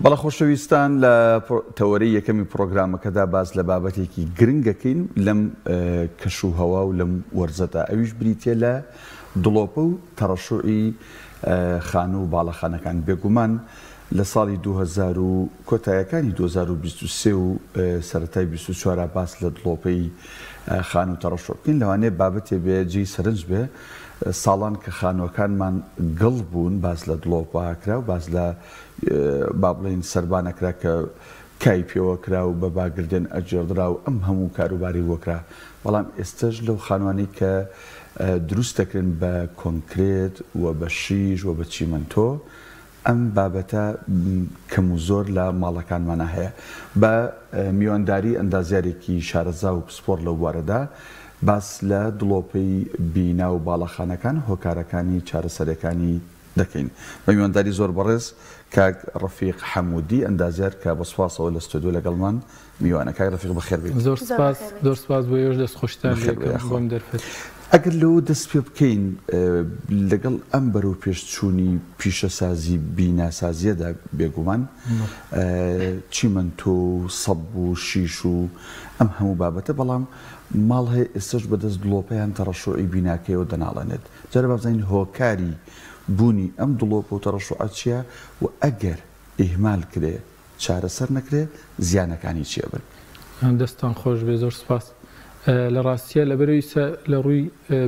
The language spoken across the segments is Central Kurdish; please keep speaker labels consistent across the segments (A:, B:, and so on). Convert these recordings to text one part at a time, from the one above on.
A: بەڵە خۆشەویستان لە تەوەرەی یەکەمی پرۆگرامەکەدا باز لە بابەتێکی گرنگەکەین لەم کەشوهەوا و لەم وەرزەدا ئەویش بریتە لە دڵۆپە و تەڕەشوعی خانە و باڵەخانەکان. بێگومان لە ساڵی 2000 و کۆتاییەکانی 2023 و سەرەتای 24 باس لە دڵۆپەی خانە و تەڕەشوعکەین، لەوانەیە بابەتێ بێ جێی سەرنج بێ ساڵان کە خانوەکانمان گڵ بوون باز لە دڵۆپە هاکرا و باز لە با بڵێن سەربانەکرا کە کای پێوە کرا و بە باگردێن ئەجێڕدرا و ئەم هەموو کاروباری وەکرا. بەڵام ئێستش لەو خانوانەی کە دروست دەکرن بە کۆنکرێت و بە شیژ و بە چیمەنتۆ، ئەم بابەتە کەم و زۆر لە ماڵەکانمانە هەیە. بە میوانداری ئەندازیارێکی شارەزا و پسپۆر لەو بوارەدا باس لە دڵۆپەی بینا و باڵەخانەکان هۆکارەکانی چارەسەرەکانی دەکەین. بە میوانداری زۆر بەڕێز کاک ڕەفیق حەموودی ئەندازیار کە بەسپاسەوە لە ستۆدیۆ لەگەڵمان میوانە. کاک ڕەفیق بەخێر بێت.
B: زۆر سپاس بۆ ئێوەش دەست خۆشتان بۆم دەرفێت.
A: ئەگەر لەوە دەست پێ بکەین لەگەڵ ئەم بەرەو پێشچوونی پیشەسازی بیناسازیەدا بێگومان چیمەنتۆ و سەب و شیش و ئەم هەموو بابەتە، بەڵام ماڵ هەیە ئێستش بەدەست دڵۆپەیان تەڕەشوعی بیناکەیەوە دەناڵێنێت. جارە بابزانین هۆکاری بوونی ئەم دڵۆپە و تەڕەشوعە چییە و ئەگەر ئیهمال کرێ چارەسەر نەکرێ زیانەکانی چیە بن؟
B: دەستان خۆش بێ. زۆر سپاس. لە ڕاستیە لەبەرەوەی لە ڕووی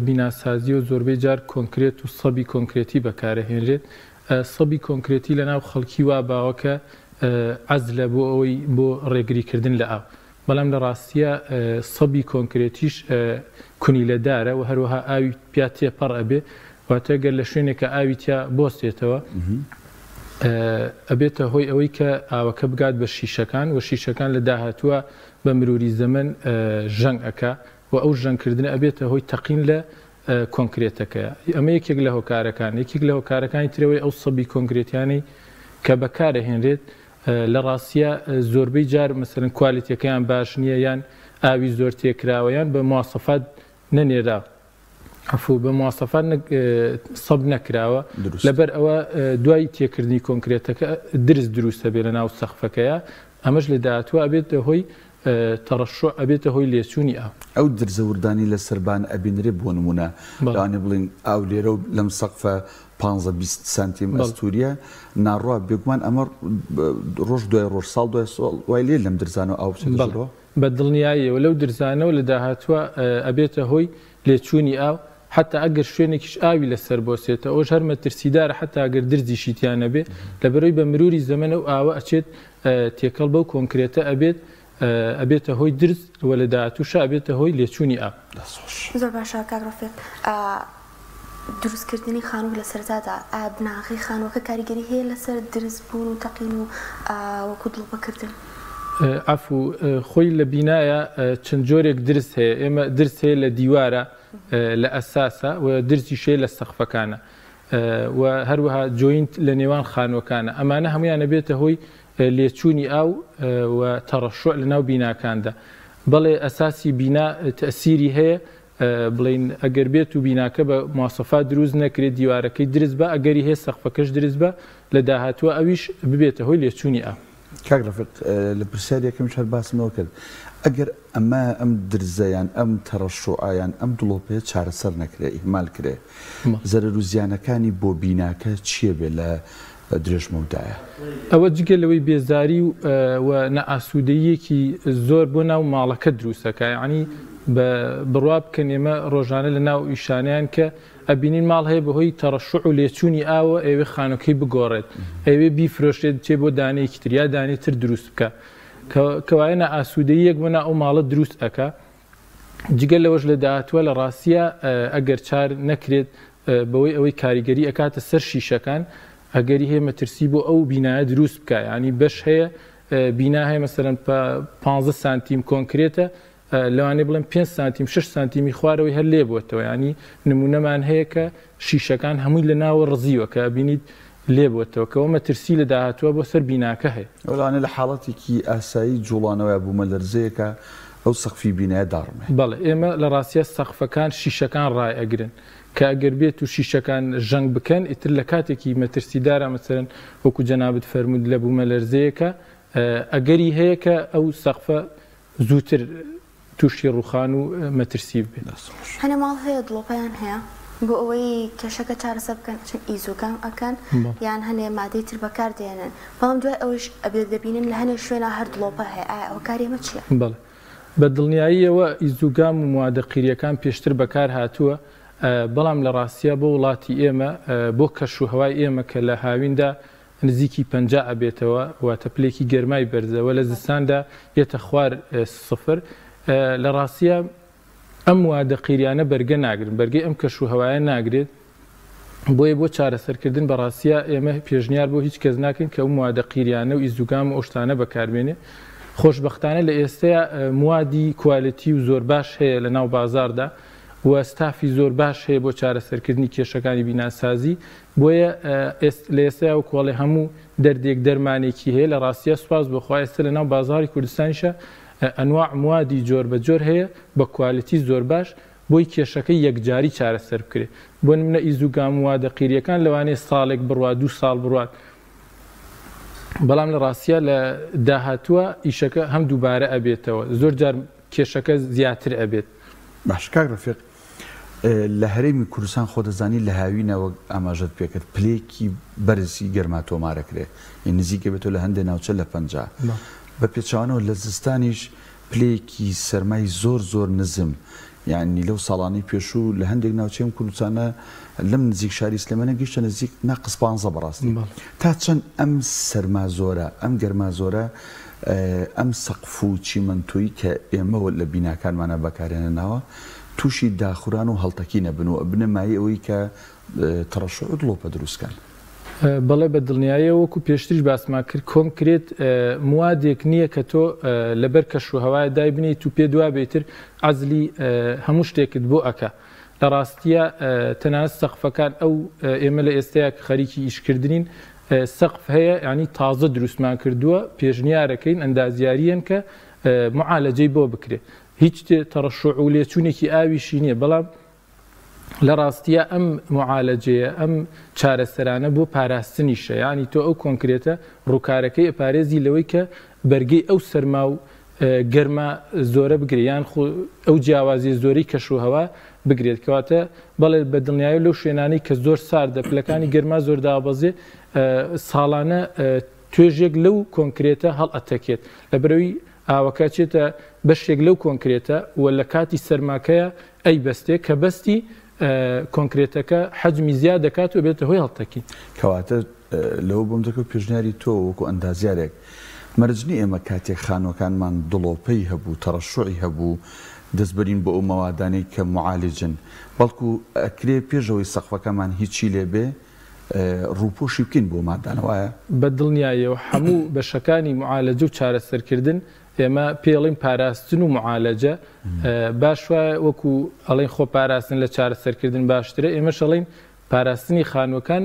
B: بیناسازی و زۆربەی جار کۆنکرێت و سەبی کۆنکرێتی بەکارەهێنرێت. سەبی کۆنکرێتی لە ناو خەڵکی وا باوەکە عەزلە بۆ ئەوەی بۆ ڕێگریکردن لە ئاو، بەڵام لە ڕاستیە سەبی کۆنکرێتیش کونی لەدارە و هەروەها ئاوی پیا تێپەڕ ئەبێ، واتە گەر لە شوێنێکە ئاوی تیا بۆستێتەوە ئەبێتە هۆی ئەوەی کە ئاوەکە بگات بە شیشەکان و شیشەکان لە داهاتووە بە مروری زەمن ژەنگ ئەکا و ئەو ژەنگکردن ئەبێتە هۆی تەقین لە کۆنکرێتەکەیە. ئەمە یەکێک لە هۆکارەکان. یەکێک لە هۆکارەکانی ترەوەی ئەو سەبی کۆنکرێتیانەی کە بەکارەهێنرێت لە ڕاستیە زۆربەی جار مەسەرەن کوالیتیەکەیان باش نییە، یان ئاوی زۆر تێکراوەیان بە مواسەفات نەنێرا بە مواسەفات سەب نەکراوە، لەبەر ئەوە دوای تێکردنی کۆنکرێتەکە دروستە بێ لە ناو سەقفەکەیە. ئەمەش لە داهاتووە ئەبێتە هۆی تەڕەشوع، ئەبێتە هۆی لێچوونی ئاو.
A: ئەو درزەوردانی لە سەربان ئەبینرێ بۆ نمونە لەوانێ بڵین ئاو لێرە و لەم سەقفە 15-20 سانتیم ئەستوریە ناڕوا بێگومان ئەمە ڕۆژ دوای ڕۆژ ساڵ دوای ساڵ وای لێ لەم درزانە ئاو بچێتەوە
B: بە دڵنیاییەوە لەو درزانەوە لە داهاتووە ئەبێتە هۆی لێچوونی ئاو. حتا ئەگەر شوێنێکیش ئاوی لەسەر بۆسێتە ئەوش هەر مەترسیدارە، حتا ئەگەر درزی شیتیانە بێ لەبەرەوەی بە مروری زەمەنە و ئاوە ئەچێت تێکەڵ بەو کۆنکرێتە ئەبێتە هۆی درز وە لە داهاتووشە ئەبێتە هۆی لێچوونی ئاو.
C: زۆر باشە کاک ڕەفیق. دروستکردنی خانوو لە سەرەتادا بناغی خانووەکە کاریگەری هەیە لەسەر درز بوون و تەقین و وەکو دڵۆپەکردن؟
B: ئەفو خۆی لە بینایە چەند جۆرێک درس هەیە. ئێمە درس هەیە لە دیوارە لە ئەساسە و درزی شێ لە سەقفەکانە و هەروەها جۆینت لە نێوان خانووەکانە. ئەمانە هەمویانە بێتە هۆی لێچوونی ئاو و تەڕەشوع لە ناو بیناکاندا. بەڵێ ئەساسی بینا تەسیری هەیە، بڵین ئەگەر بێت و بیناکە بە مواسەفات دروست نەکرێت دیوارەکەی درست بە، ئەگەری هەیە سەقفەکەش درست بە لە داهاتووە ئەویش ببێتە هۆی لێچوونی ئاو.
A: کاک ڕەفیق لە پرسیارێکم هەر باسمەوە کرد، ئەگەر ئەم درزەیان ئەم تەڕەشوعیان ئەم دڵۆپەیە چارەسەر نەکرێ ئیهمال کرێ، زەرەر و زیانەکانی بۆ بیناکە چییە بێ لە درێژمەودایە؟
B: ئەوە جگە لەوەی بێزاری و نەئاسوودەیەکی زۆر بۆ ناو ماڵەکە دروستەکە. یعنی بڕوا بکەن ئێمە ڕۆژانە لە ناو ئیشانیان کە ئەبینین ماڵ هەیە بەهۆی تەڕەشوع و لێچوونی ئاوە ئەوێ خانووەکەی بگۆڕێت، ئەوێ بیفرۆشێت چێ بۆ دانەیەکی تر یا دانێتر دروست بکە، کەوایە نەئاسوودەیەک بۆ ناو ماڵە دروست ئەکا. جگە لەوەش لە داهاتووە لە ڕاستیە ئەگەر چار نەکرێت بەوەی ئەوەی کاریگەری ئەکاتە سەر شیشەکان، ئەگەری هەیە مەترسی بۆ ئەو بینایە دروست بکە. ینی بەش هەیە بینا هەیە مەسەرەن 15 سانتیم کۆنکرێتە، لەوانێ بڵێن 5 سانتیم 6 سانتیمی خوارەوەی هەر لێ بووەتەوە. ینی نمونەمان هەیە کە شیشەکان هەمووی لە ناوە ڕزیوە کە بینیت لێ بووەتەوە، کەەوە مەترسی لە داهاتووە بۆ سەر بیناکە هەیە.
A: ئەوانە لە حاڵەتێکی ئاسایی جوڵانەوەی بوومە لەرزەیەکە ئەو سەقفی بینایە داڕمێ.
B: بەڵێ ئێمە لە ڕاستیە سەقفەکان شیشەکان ڕای ئەگرن کە ئەگەر بێت و شیشەکان ژەنگ بکەن ئیتر لە کاتێکی مەترسیدارە مەسەرەن وەکو جەنابەت فەرموود لە بوومە لەرزەیەکە ئەگەری هەیە کە ئەو سەقفە زووتر تووشی ڕوخان و مەترسی بێت.
C: هەنە ماڵ هەیە دڵۆپەیان هەیە بۆ ئەوەی کێشەکە چارەسەر بکەن ئیزوگام ئەکەن یان هەنێ مادەی تر بەکار دێنن بەڵام دوای ئەوش ئەبێت دەبینن لە هەنێ شوێنە هەر دڵۆپە هەیە ئایا ئەو کاری ئەمە چییە؟
B: بەڵێ بە دڵنیاییەوە ئیزوگام و موادە قیریەکان پێشتر بەکار هاتووە بەڵام لە ڕاستیە بۆ وڵاتی ئێمە بۆ کەشوهەوای ئێمە کە لە هاویندا نزیکی 50 ئەبێتەوە واتە پلێکی گەرمای بەرزەوە لە زستاندا بێتە خوار 0 لە ڕاستیە ئەم وادە قیریانە بەرگە ناگرن بەرگەی ئەم کەشوهەوایە ناگرێت بۆیە بۆ چارەسەرکردن بە ڕاستیە ئێمە پێشنیار بۆ هیچ کەس ناکەین کە ئەو موادە قیریانە و ئیزوگام و ئۆشتانە بەکاربێنێ خۆشبەختانە لە ئێستەیە موادی کوالیتی و زۆر باش هەیە لە ناو بازاردا و ستافی زۆر باش هەیە بۆ چارەسەرکردنی کێشەکانی بیناسازی بۆیە لە ئێستەیە و کۆڵی هەموو دەردێک دەرمانێکی هەیە لە ڕاستیە سوپاس بۆخوا ئێستا لە ناو بازاری کوردستانیشە ئەنواع موادی جۆر بە جۆر هەیە بە کوالیتی زۆر باش بۆی کێشەکەی یەکجاری چارەسەر بکرێت بۆ نمونە ئیزوگام وادە قیریەکان لەوانەیە ساڵێک بڕوات 2 ساڵ بڕوات بەڵام لە ڕاستیە لە داهاتووە ئیشەکە هەم دووبارە ئەبێتەوە زۆر جار کێشەکە زیاتر ئەبێت.
A: باش کاک ڕەفیق لە هەرێمی کوردستان خۆ دەزانی لە هاوینەوە ئاماژەت پێکرد پلێکی بەرزی گەرما تۆمارەکرێ نزیکە بێتەوە لە هەندێک ناوچە لە 50 بە پێچوانەوە لە زستانیش پلێکی سەرمای زۆر نزم یعنی لەو ساڵانی پێشوو لە هەندێک ناوچەم کوردستانە لەم نزیک شاری سلێمانە گەیشتە نزیک ناقص 15 بەڕاستی تا چەند ئەم سەرما زۆرە ئەم گەرما زۆرە ئەم سەقف و چیمەنتۆیی کە ئێمەوە لە بیناکانمانە بەکارێنەناوە تووشی داخوران و هەڵتەکی نەبن و بنەمایی ئەوەی کە تەڕەشوع و دڵۆپە دروستکەن.
B: بەڵێ بە دڵنیاییە وەکو پێشتریش باسمان کرد کۆنکرێت موادێک نییە کە تۆ لەبەر کەشوهەوای دای بنیت و پێ دوا بێتر عەزلی هەموو شتێکت بۆ ئەکە لە ڕاستیە تەنانەت سەقفەکان ئەو ئێمە لە ئێستەیە خەریکی ئیشکردنین سەقف هەیە ینی تازە دروستمان کردووە پێشنیارەکەین ئەندازیاریەن کە معالەجەی بۆ بکرێت هیچ تەڕەشوع و لێچوونێکی ئاویشی نییە بەڵام لە ڕاستیە ئەم معالەجەیە ئەم چارەسەرانە بۆ پاراستنیشە ینی تۆ ئەو کۆنکرێتە ڕووکارەکەی ئەپارێزی لەوەی کە بەرگەی ئەو سەرما و گەرما زۆرە بگرێت یان ئەو جیاوازی زۆری کەشوهەوا بگرێت کەواتە بەڵێ بە دڵنیایی لەو شوێنانەی کە زۆر ساردە پلەکانی گەرما زۆر دابەزێ ساڵانە توێژێک لەو کۆنکرێتە هەڵ ئەتەکێت لەبەرەوەی ئاوەکە چێتە بەشێک لەو کۆنکرێتە و لە کاتی سەرماکەیە ئەی بەستێ کە بەستی کۆنکرێتەکە حەجمی زیاد دەکات و بێتە هۆی هەڵتەکی
A: کەواتە لەوە بۆم دەکەوت پێشنیاری تۆ وەکو ئەندازیارێک مەرجنی ئێمە کاتێک خانوەکانمان دڵۆپەی هەبوو تەڕەشوعی هەبوو دەستبەرین بۆ ئەو مەوادانەی کە معالجن بەڵکو ئەکرێ پێشەوەی سەقفەکەمان هیچی لێبێ ڕووپۆشی بکەین بۆ مادانەوەیە
B: بە دڵنیاییەوە هەموو بەشەکانی معالجە و چارەسەرکردن ئێمە پێڵین پاراستن و معالجە باش وایە وەکو ئەڵین خۆ پاراستن لە چارەسەرکردن باشترە ئێمە شەڵین پاراستنی خانوەکان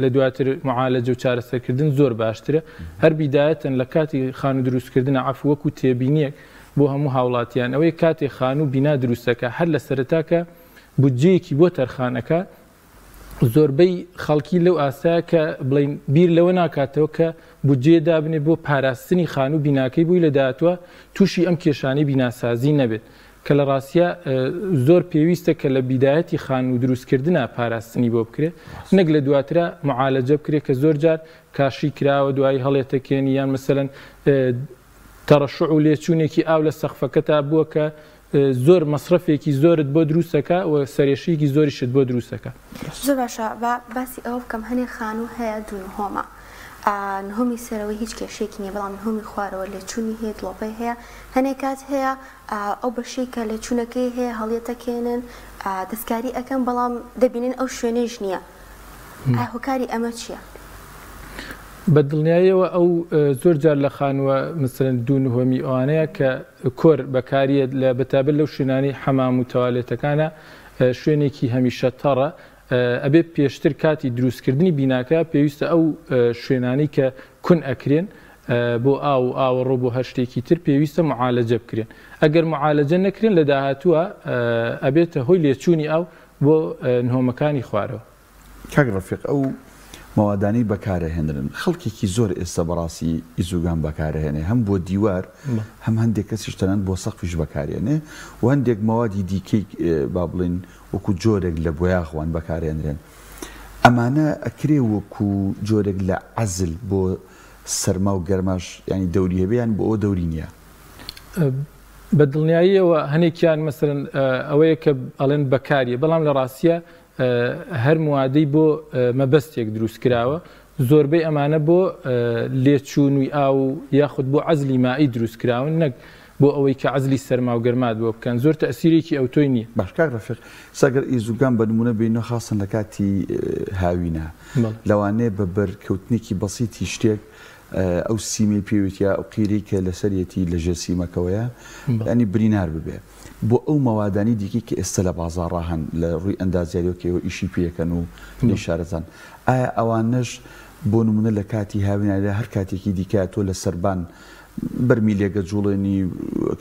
B: لە دواتر معالجە و چارەسەرکردن زۆر باشترە هەر بیدایەتەن لە کاتی خانوو دروستکردنە عەفو وەکو تێبینیەک بۆ هەموو هاوڵاتیان ئەوەی کاتێ خانوو بینا دروستەکە هەر لە سەرەتاکە بودجەیەکی بۆ تەرخانەکە زۆربەی خەڵکی لەو ئاسایە کە بڵین بیر لەوە ناکاتەوە کە بودجێ دابنێ بۆ پاراستنی خانوو بیناکەی بووی لە داهاتوە تووشی ئەم کێشانەی بیناسازی نەبێت کە لە ڕاستیە زۆر پێویستە کە لە بیدایەتی خانوو دروستکردنە پاراستنی بۆ بکرێت نەک لە دواترە معالجە بکرێت کە زۆر جار کاشی کراوە دوای هەڵێتەکێنی یان مەسەلەن تەڕەشوع و لێچوونێکی ئاو لە سەقفەکە تا بووە کە زۆر مەصرفێکی زۆرت بۆ دروستەکە و سەرێشەیەکی زۆریشت بۆ دروستەکە.
C: زۆر باشە باسی ئەوە بکەم هەنێ خانوو هەیە دوو نهۆمە نهۆمی سەرەوەی هیچ کێشێکی نییە بەڵام نهۆمی خوارەوە لێچوونی هەیە دڵۆپەی هەیە هەنێک کات هەیە ئەو بەشەی کە لێچوونەکەی هەیە هەڵیەتەکێنن دەستکاری ئەەکەن بەڵام دەبینن ئەو شوێنەش نییە هۆکاری ئەمە چییە؟
B: بە دڵنیاییەوە ئەو زۆر جار لە خانووە مثلەن دوو نهۆمی ئەوانەیە کە کۆر بەکاریت لە بەتابەت لەو شوێنانی حەمام و تەوالێتەکانە شوێنێکی هەمیشە تەڕە ئەبێ پێشتر کاتی دروستکردنی بیناکە پێویستە ئەو شوێنانی کە کون ئەکرێن بۆ ئاو و ئاوەڕۆ بۆ هەر شتێکی تر پێویستە معالجە بکرێن ئەگەر معالجە نەکرێن لە داهاتووە ئەبێتە هۆی لێچوونی ئاو بۆ نهۆمەکانی خوارەوە.
A: کاک ڕەفیق ئەو مەوادانی بەکارەهێنرن خەڵکێکی زۆر ئێستا بەڕاستی ئیزوگان بەکارهێنێ هەم بۆ دیوار هەم هەندێک کەسیش تەنان بۆ سەقفیش بەکارێنێ و هەندێک مەوادی دیکەی با بڵین وەکو جۆرێک لە بۆیاخوان بەکارێنرێن ئەمانە ئەکرێ وەکو جۆرێک لە عەزل بۆ سەرما و گەرماش ینی دەوری هەبێیان بۆ ئەو دەوری نییە
B: بە دڵنیاییەوە هەنێکیان مەسەرەن ئەوەیە کە ئەڵێن بەکاریە بەڵام لە ڕاستیە هەر موادەی بۆ مەبەستێک دروست کراوە زۆربەی ئەمانە بۆ لێچوونوی ئاو یاخود بۆ عەزلی مائی دروست کراون نەک بۆ ئەوەی کە عەزلی سەرما و گەرمات بۆ بکەن زۆر تەئسیرێکی ئەوتۆی نییە.
A: باش کاک ڕەفیق سەگەر ئیزوگان بە نمونە بینەوە خاصن لە کاتی هاوینە لەوانەیە بە بەرکەوتنێکی بەسیتی شتێک ئەو سیمەی پێویستە ئەو قیرەی کە لەسەرەتی لە ژێر سیمەکەوەیە ینی برینار ببێ بۆ ئەو مەوادانی دیکە کە ئێستا لە بازاڕا هەن لە ڕووی ئەندازیاریەوەکەوە ئیشی پێەکەن و لێ شارەزان ئایا ئەوانەش بۆ نمونە لە کاتی هاوینە هەر کاتێکی دیکە تۆ لە سەربان بەرمی لێگە جوڵێنی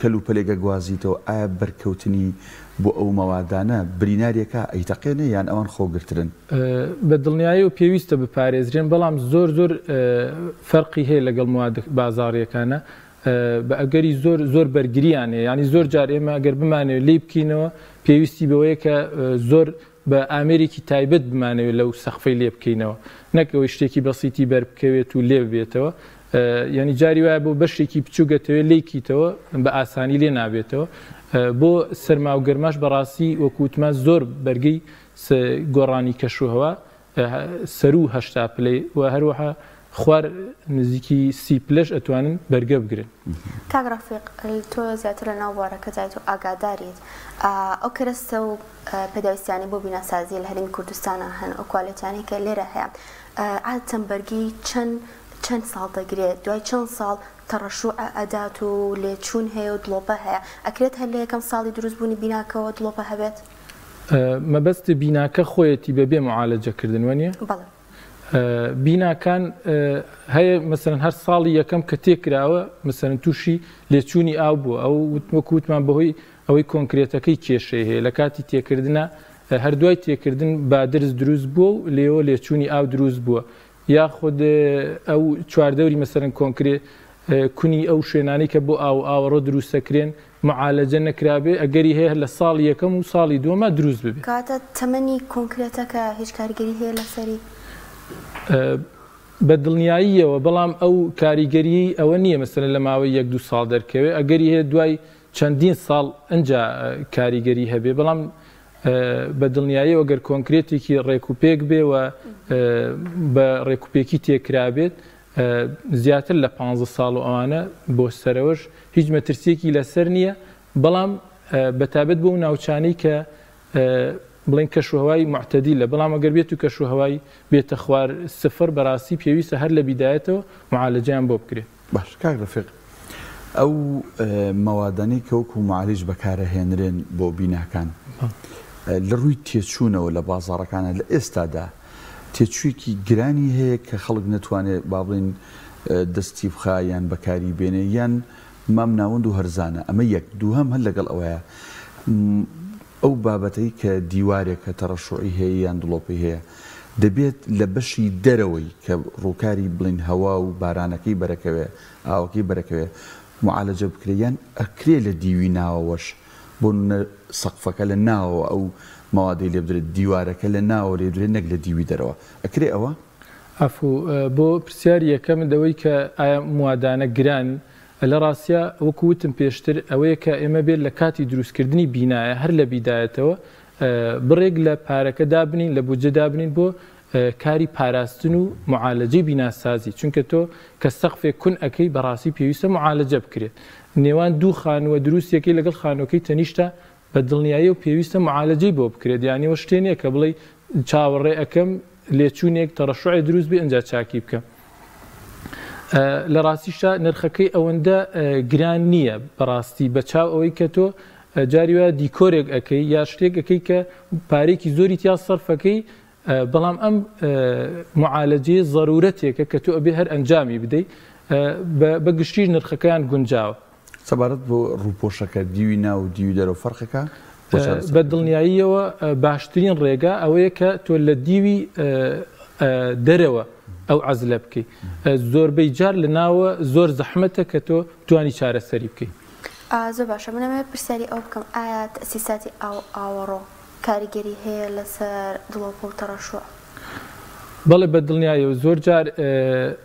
A: کەلوپەلێگە گوازیتەوە ئایا بەرکەوتنی بۆ ئەو مەوادانە برینارێکە ئەیتەقێنێ یان ئەوان خۆگرترن
B: بە دڵنیایی و پێویستە بپارێزرێن بەڵام زۆر فەرقی هەیە لەگەڵ مواد بازاڕیەکانە بە ئەگەری زۆر بەرگریانێ ینی زۆر جار ئێمە ئەگەر بمانەوێت لی بکەینەوە پێویستی بەوەیە کە زۆر بە ئامێرێکی تایبەت بمانەوێت لەو سەقفەی لێ بکەینەوە نەکەوەی شتێکی بەسیتی بەربکەوێت و لێ بێتەوە ینی جاری وایە بۆ بەشێکی بچووگەتەوێت لێکیتەوە بە ئاسانی لێ نابێتەوە بۆ سەرما و گەرماش بەڕاستی وەکووتمان زۆر بەرگەی گۆڕانی کەشوهەوە سەر و هەشتا پلەی و هەروەها خوار نزیکی 30 پلەش ئەتوانن بەرگە بگرن.
C: کاک ڕەفیق تۆ زیاتر لە ناو بوارەکە جای تۆ ئاگاداریت ئەو کەرەستە و پێداویستیانی بۆ بیناسازی لە هەرێمی کوردستانە هەن ئەو کوالێتیانی کە لێرە هەیە عادەتەن بەرگی چەند ساڵ دەگرێت دوای چەند ساڵ تەڕەشوع ئەدات و لێچوون هەیە و دڵۆپە هەیە ئەکرێت هەر لە یەکەم ساڵی دروستبوونی بیناکەەوە دڵۆپە هەبێت
B: مەبەستی بیناکە خۆیەتی بەبێ معالەجەکردن وەنیە بیناکان هەیە مەسەرەن هەر ساڵی یەکەم کە تێکراوە مەسەرەن تووشی لێچوونی ئاو بووە ئەو وەکووتمان بەهۆی ئەوەی کۆنکرێتەکەی کێشەی هەیە لە کاتی تێکردنە هەردوای تێکردن بادرز دروست بووە و لێەوە لێچوونی ئاو دروست بووە یاخود ئەو چواردەوری مەسەرەن کۆنکرێت کونی ئەو شوێنانی کە بۆ ئاوەڕۆ دروستەکرێن معالەجە نەکرابێ ئەگەری هەیە لە ساڵی یەکەم و ساڵی دووەمە دروست ببێت
C: کاتە تەمەنی کۆنکرێتەکە هیچ کاریگەری هەیە لەسەری
B: بە دڵنیاییەوە بەڵام ئەو کاریگەری ئەوە نییە مەسەرەن لە ماوەی 1-2 ساڵ دەرکەوێت ئەگەری هەیە دوای چەندین ساڵ ئەنجا کاریگەری هەبێ بەڵام بە دڵنیاییەوە گەر کۆنکرێتێکی ڕێکوپێک بێ و بە ڕێکوپێکی تێکرابێت زیاتر لە 15 ساڵ و ئەوانە بۆ سەرەوەش هیچ مەترسیەکی لەسەر نییە بەڵام بەتابەت بۆ ناوچانەی کە بڵین کەشوهەوای معتەدیلە بەڵام ئەگەر بێت و کەشوهەوای بێتە خوار سفر بەڕاستی پێویستە هەر لە بیدایەتەوە معالەجەیان بۆ بکرێت.
A: باش کاک ڕەفیق ئەو مەوادانەی کە وەکو معالج بەکارەهێنرێن بۆ بیناکان لە ڕووی تێچوونەوە لە بازاڕەکانە لە ئێستادا تێچوویەکی گرانی هەیە کە خەڵک نەتوانێت با بڵین دەستی بخا یان بەکاری بێنێ یان مام ناوەند و هەرزانە ئەمە یەک دووهەم هەر لەگەڵ ئەوەیە ئەو بابەتەی کە دیوارێکە تەڕەشوعی هەیە یان دڵۆپی هەیە دەبێت لە بەشی دەرەوەی کە ڕووکاری بڵین هەوا و بارانەکەی بەرەکەوێ ئاوەکەی بەرەکەوێ معالەجە بکرێ یان ئەکرێ لە دیوی ناوەوەش بۆ سەقفەکە لە ناوەوە ئەو مەوادەی لێ بدرێت دیوارەکە لە ناوە لێ بدرێت نەک لە دیوی دەرەوە ئەکرێ ئەوە
B: ئەفو بۆ پرسیاری یەکەم دەوەی کە ئایا موادانە گران لە ڕاستە وەکووتم پێشتر ئەوەیە کە ئێمە بێت لە کاتی دروستکردنی بینایە هەر لە بیدایەتەوە بڕێک لە پارەکە دابنین لە بودجە دابنین بۆ کاری پاراستن و معالەجەی بیناسازی چونکە تۆ کە سەقفێک کون ئەەکەی بەڕاستی پێویستە معالەجە بکرێت نێوان دوو خانووە دروستیەکەی لەگەڵ خانۆکەی تەنیشتە بە دڵنیایی و پێویستە معالەجەی بۆ بکرێت یانیەوە شتێنێک کە بڵێ چاوەڕێ ئەەکەم لێچوونێک تەڕەشوعی دروست بێ ئەنجا چاکی بکەم لە ڕاستیشتا نرخەکەی ئەوەندە گران نییە بەڕاستی بە چاو ئەوەی کە تۆ جاری وایە دیکۆرێک ئەەکەی یا شتێک ئەەکەی کە پارێکی زۆری تیا سەرفەکەی بەڵام ئەم معالەجەیە ضرورەتێکە کە تۆ ئەبێ هەر ئەنجامی بدەیت بە گشتیش نرخەکەیان گونجاوە
A: سەبارەت بۆ ڕووپۆشەکە دیوی ناو و دیوی دەرەوە فەرقەکە
B: بە دڵنیاییەوە باشترین ڕێگا ئەوەیە کە تۆ لە دیوی دەرەوە ئەو عەزلە بکەیت. زۆربەی جار لە ناوە زۆر زەحمەتە کە تۆ توانی چارەسەری بکەیت.
C: زۆر باشە، منەمە پرسیاری ئەو بکەم ئایا تەسیساتی ئاوەڕۆ کاریگەری هەیە لەسەر دڵۆپە و تەڕەشوع؟
B: بەڵێ بە دڵنیاییەوە زۆر جار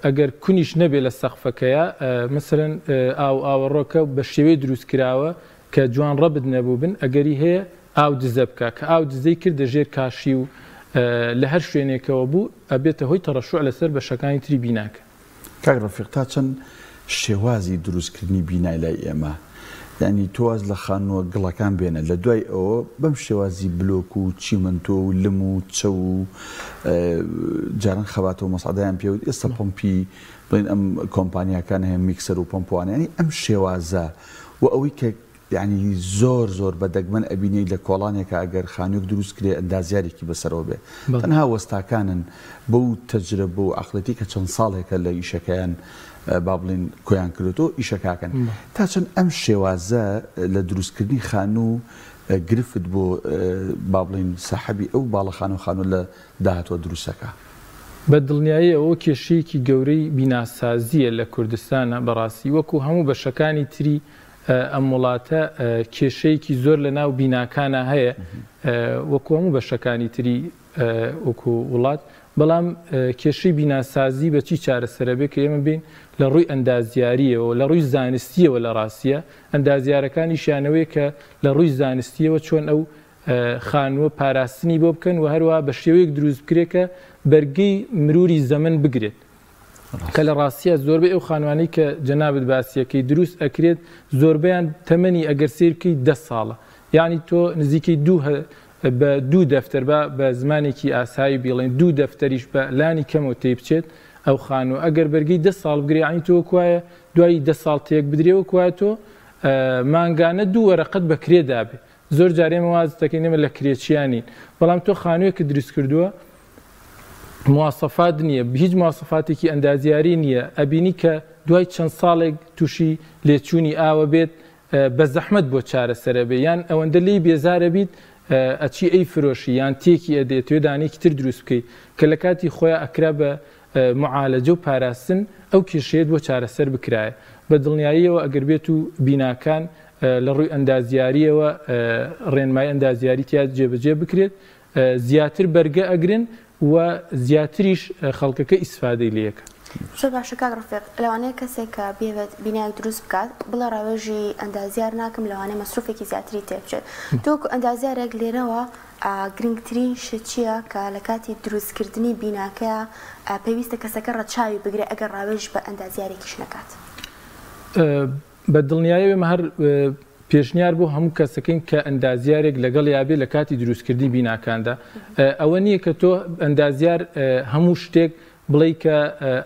B: ئەگەر کونیش نەبێت لە سەقفەکەیە مەسەرەن ئاوەڕۆکە بە شێوەی دروست کراوە کە جوان ڕەبت نەبوو بن ئەگەری هەیە ئاو دزە بکە کە ئاو دزەی کرد دەژێر کاشی و لە هەر شوێنێکەوە بوو ئەبێتە هۆی تەڕەشوع لەسەر بەشەکانی تری بیناکە.
A: کاک ڕەفیق تا چەند شێوازی دروستکردنی بینای لای ئێمە، یعنی تۆواز لە خانووە گڵەکان بێنە لە دوای ئەوە بەم شێوازی بلۆک و چیمەنتۆ و لم و چە و جاران خەباتەوە مەسعدایان پێوت ئێستا پۆمپی بڵین ئەم کۆمپانیاکان هەیە میکسەر و پۆمپوانە، ینی ئەم شێوازە و ئەوەی کە یعنی زۆر بەدەگمەن ئەبینەی لە کۆڵانێکە ئەگەر خانوویەک دروست کرێ ئەندازیارێکی بەسەرەوە بێ تەنها وەستاکانن بەو تەجربە و عەقڵەتی کە چەند ساڵێکە لە ئیشەکەیان با بڵین کۆیان کردوتەوە ئیشەکەکەن تا چەند ئەم شێوازە لە دروستکردنی خانوو گرفت بۆ با بڵین ساحەبی ئەو باڵەخانە و خانوو لە داهاتوە دروستەکە.
B: بە دڵنیایی ئەوە کێشەیەکی گەورەی بیناسازیە لە کوردستانە بەڕاستی وەکو هەموو بەشەکانی تری ئەم وڵاتە کێشەیەکی زۆر لە ناو بیناکانە هەیە وەکو هەموو بەشەکانی تری وەکو وڵات، بەڵام کێشەی بیناسازی بە چی چارەسەرە بێت کە ئێمە بین لە ڕووی ئەندازیاریەوە لە ڕووی زانستیەوە لە ڕاستیە ئەندازیارەکانی شانەوەی کە لە ڕووی زانستیەوە چۆن ئەو خانووە پاراستنی بۆ بکەن و هەروە بە شێوەیەک دروست بکرێت کە بەرگەی مروری زەمن بگرێت کە لە ڕاستیە زۆربەی ئەو خانوانەی کە جەنابەت باسیەکەی دروست ئەکرێت زۆربیان تەمەنی ئەگەر سیرکەی 10 ساڵە، یعنی تۆ نزیکەی بە 2 دەفتەر بە زمانێکی ئاسایی بڵێن 2 دەفتەریش بە لانی کەمەوە تێ بچێت ئەو خانوو ئەگەر بەرگەی 10 ساڵ بگرێ عنی تۆ کوایە دوای 10 ساڵ تێک بدرێەوە کوایە تۆ مانگانە 2 وەرەقەت بە کرێدا بێ. زۆر جارێمە واز دەکەینەمە لە کرێچیانی، بەڵام تۆ خانوویەکە دروست کردووە مواصفات نییە، هیچ مواصفاتێکی ئەندازیاری نییە، ئەبینی کە دوای چەند ساڵێک تووشی لێچوونی ئاوە بێت بە زەحمەت بۆ چارەسەرە بێ یان ئەوەندە لی بێزارە بیت ئەچی ئەی فرۆشی یان تێکی ئەدێت توێ دانێکی تر دروست بکەیت کە لە کاتی خۆیان ئەکرا بە معالەجە و پاراستن ئەو کێشەیەت بۆ چارەسەر بکرایە. بە دڵنیاییەوە ئەگەر بێت و بیناکان لە ڕووی ئەندازیاریەوە ڕێنمای ئەندازیاری تیا جێبەجێ بکرێت زیاتر بەرگە ئەگرن و زیاتریش خەڵکەکە ئیسفادەی لەکە.
C: زۆر باشە کاک ڕەفیق، لەوانەیە کەسێک کە بێوێت بینایك دروست بکات بڵێ ڕاوێژی ئەندازیار ناکەم لەوانەیە مەسروفێکی زیاتری تێ بچێت، تۆکو ئەندازیارێک لێرەوە گرنگترین شت چییە کە لە کاتی دروستکردنی بیناکەیە پێویستە کەسەکە ڕەچاوی بگرێت ئەگەر ڕاوێژ بە ئەندازیارێکیش نەکات؟
B: بە دڵنیاییەوە هەر پێشنیار بۆ هەموو کەسەکەین کە ئەندازیارێک لەگەڵ یابێ لە کاتی دروستکردنی بیناکاندا ئەوە نییە کە تۆ ئەندازیار هەموو شتێک بڵێ کە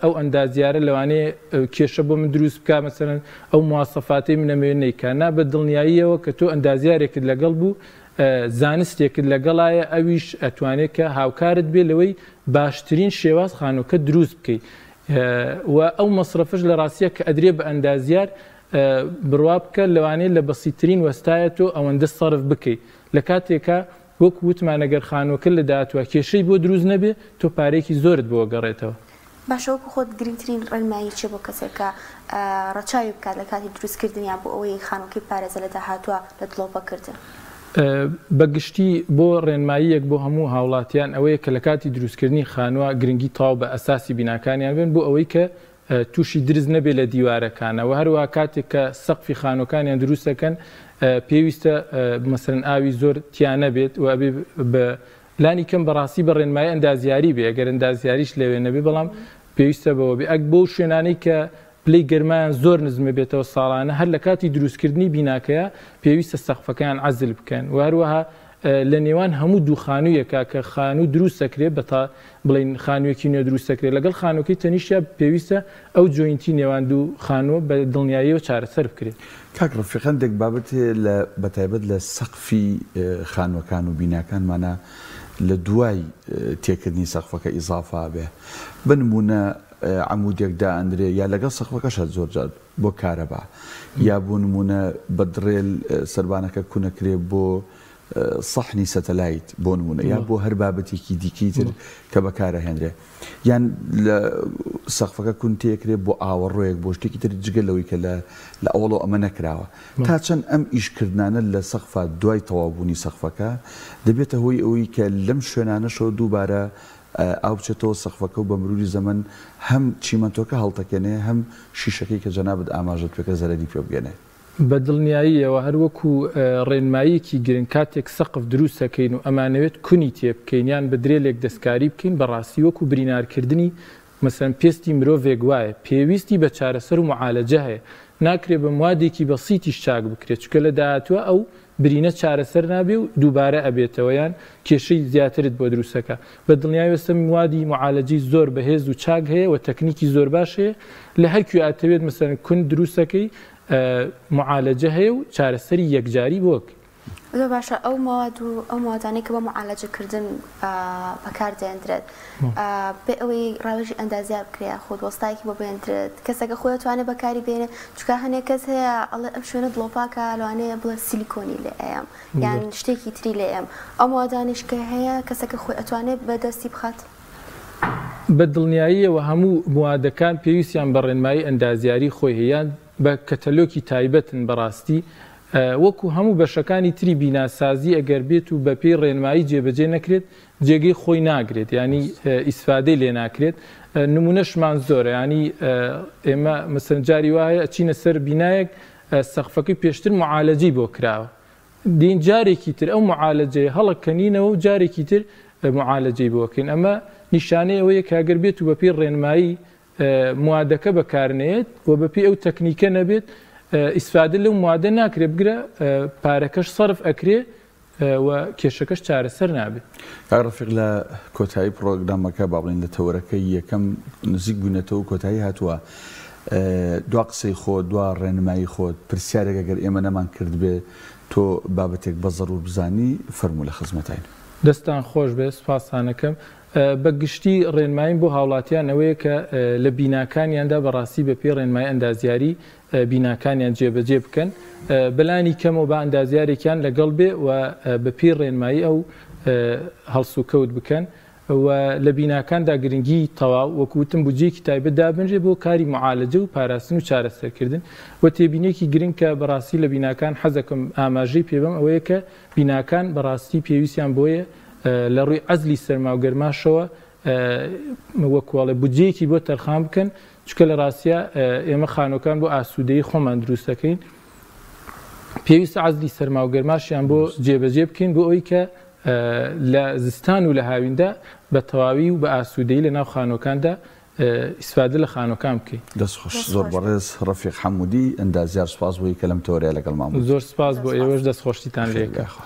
B: ئەو ئەندازیارە لەوانەیە کێشە بۆ من دروست بکە مەسەرەن ئەو مواسەفاتی منەمەوێت نیکاننا بە دڵنیاییەوە کە تۆ ئەندازیارێکت لەگەڵ بوو زانستێکت لەگەڵایە ئەویش ئەتوانێت کە هاوکارت بێ لەوەی باشترین شێواز خانووکە دروست بکەیت و ئەو مەسرفش لە ڕاستیە کە ئەدرێ بە ئەندازیار بڕوا بکە لەوانەیە لە بەسیترین وەستایە تۆ ئەوەندە سەرف بکەیت لە کاتێکە وەکو وتمانەگەر خانووەکە لە داهاتوە کێشەی بۆ دروست نەبێ تۆ پارێکی زۆرت بۆ گەڕێتەوە.
C: باشەوەکو خۆت گرنگترین ڕێنمایی چێ بۆ کەسێکە ڕەچاوی بکات لە کاتی دروستکردنیان بۆ ئەوەی خانووەکەی پارێزە لە داهاتوە لە دڵۆپەکردن؟
B: بەگشتی بۆ ڕێنماییەک بۆ هەموو هاوڵاتیان ئەوەیە کە لە کاتی دروستکردنی خانووە گرنگی تاو بە ئەساسی بیناکانیان بن بۆ ئەوەی کە تووشی درز نەبێت لە دیوارەکانەوە هەروە کاتێک کە سەقفی خانووەکانیان دروستەکەن پێویستە مەسەرەن ئاوی زۆر تیانە بێت و ئەبێ بە لانی کەم بەڕاستی بە ڕێنمایی ئەندازیاری بێ ئەگەر ئەندازیاریش لەوێ نەبێ بەڵام پێویستە بەوە بێ ئەک بۆ شوێنانەی کە پلەی گەرمایان زۆر نزمە بێتەوە ساڵانە هەر لە کاتی دروستکردنی بیناکەیە پێویستە سەقفەکەیان عەزل بکەن و هەروەها لە نێوان هەموو دوو خانوویەکە کە خانوو دروستەکرێت بە تا بڵین خانوویەکی نوێ دروستەکرێت لەگەڵ خانووەکەی تەنیشە پێویستە ئەو جوینتی نێوان دوو خانووە بە دڵنیاییەوە چارەسەر بکرێت.
A: کاک ڕەفیق هەندێک بابەتێ لە بەتایبەت لە سەقفی خانووەکان و بیناکانمانە لە دوای تێکردنی سەقفەکە ئیزافا بێ بنمونە عەمودێکدا ئەندرێ یا لەگەڵ سەقفەکەشە زۆر جار بۆ کارەبا یا بۆ نمونە بە درێل سەربانەکە کوونەکرێ بۆ سەحنی سەتەلایت بۆ نمونە یا بۆ هەر بابەتێکی دیکەیتر کە بەکارەهێنرێ یان لە سەقفەکە کون تێکرێت بۆ ئاوەڕۆیەک بۆ شتێکی تر جگەلەوەی کە لە ئەوڵۆ ئەمە نەکراوە تا چەند ئەم ئیشکردانە لە سەقفە دوای تەواوبوونی سەقفەکە دەبێتە هۆی ئەوەی کە لەم شوێنانەشەوە دووبارە ئاو بچێتەوە سەقفەکە و بە مروری زەمن هەم چیمەنتۆکە هەڵتەکەنێ هەم شیشەکەی کە جەنابەت ئاماژەت پێکە زەرەری پێ بگەنێ
B: بە دڵنیاییەوە هەروەکو ڕێنماییەکی گرنگ کاتێک سەقف دروستەکەین و ئەمانەوێت کونی تێ بکەین یان بە درێلێک دەستکاری بکەین بەڕاستی وەکو برینارکردنی مەسەن پێستی مرۆڤێک وایە پێویستی بە چارەسەر و معالەجە هەیە ناکرێت بە موادێکی بەسیتیش چاک بکرێت چکە لە داهاتوە ئەو برینە چارەسەر نابێ و دووبارە ئەبێتەوە یان کێشەی زیاترت بۆ دروستەکە بە دڵنیای وەستە موادی معالەجی زۆر بەهێز و چاک هەیە و تەکنیکی زۆر باش هەیە لە هەرکوێ ئاتەوێت مەسەن کون دروستەکەی معالەجە هەیە و چارەسەری یەکجاری بۆک
C: زۆر باشە ئەو موادانەی کە بە معالەجەکردن بەکاردێنرێت بێ ئەوەی ڕاوێژی ئەندازیار بکرێ خۆت وەستایەکی بۆ بێنرێت کەسەکە خۆی توانێت بەکاری بێنێ چکە هەنێک کەس هەیە ئەڵێ ئەم شوێنە دڵۆپاکە لەوانەیە بڵێ سیلیکۆنی لێ ئەم یان شتێکی تری لێ ئەم ئەو موادانیش کە هەیە کەسەکە خۆی ئەتوانێت بەدەستی بخات
B: بە دڵنیاییەوە هەموو موادەکان پێویستیان بە ڕێنمایی ئەندازیاری خۆی هەیە بە کەتەلۆکی تایبەتن بەڕاستی وەکو هەموو بەشەکانی تری بیناسازی ئەگەر بێت و بە پێی ڕێنمایی جێبەجێ نەکرێت جێگەی خۆی ناگرێت ینی ئیسفادەی لێ ناکرێت نمونەشمان زۆرە ینی ئێمە مەسەنجاری وایە ئەچینە سەر بینایەک سەقفەکەی پێشتر معالەجی بۆ کراوە دین جارێکی تر ئەو معالەجەی هەڵەکەنینەوە و جارێکی تر معالەجەی بۆکەین ئەمە نیشانەی ئەوەیە کاگەر بێت و بە پێی ڕێنمایی موادەکە بەکارنێت و بە پێی ئەو تەکنیکە نەبێت ئیسفادە لەو موادە ناکرێت بگرە پارەکەش سەرف ئەکرێ و کێشەکەش چارەسەر نابێت
A: ڕەفیق لە کۆتایی پرۆگرامەکە با بڵین لە تەوەرەکەی یەکەم نزیک بوونەتەوە کۆتایی هاتووە دوا قسەی خۆت دوا ڕێنمایی خۆت پرسیارێک ئەگەر ئێمە نەمان کرد بێ تۆ بابەتێک بە زەڕور بزانی فەرموو لە خزمەتین
B: دەستان خۆش بێ سوپاسانەکەم بە گشتی ڕێنمایم بۆ هاوڵاتیانەوەیە کە لە بیناکانیاندا بەڕاستی بە پێی ڕێنمای ئەندازیاری بیناکانیان جێبەجێ بکەن بەلانی کەمەوە بە ئەندازیارێکیان لەگەڵ بێ و بە پێی ڕێنمایی ئەو هەڵسوکەوت بکەن و لە بیناکاندا گرنگی تەواو وەکوتم بودجێکی تایبەت دابنرێ بۆ کاری معالەجە و پاراستن و چارەسەرکردن و تێبینێکی گرنگ کە بەڕاستی لە بیناکان حەزەکەم ئاماژەی پێبم ئەوەیە کە بیناکان بەڕاستی پێویستیان بۆیە لە ڕووی عەزلی سەرماوگەرماشەوە وەکوڵێ بودجەیەکی بۆ تەرخان بکەن چکە لە ڕاستیە ئێمە خانۆکان بۆ ئاسوودەیی خۆمان دروست دەکەین پێویستە عەزلی سەرماوگەرماشیان بۆ جێبەجێ بکەین بۆ ئەوەی کە لە زستان و لە هاویندا بە تەواوی و بە ئاسوودەیی لە ناو خانۆکاندا ئیسفادە لە خانۆکان بکەین
A: دەستخۆش زۆر بەڕێز ڕەفیق حەموودی ئەندازیار سوپاس بۆی کە لەم تەوەرەیە لەگەڵ مام
B: زۆر سپاس بۆ ئێوەش دەستخۆشیتان لێکە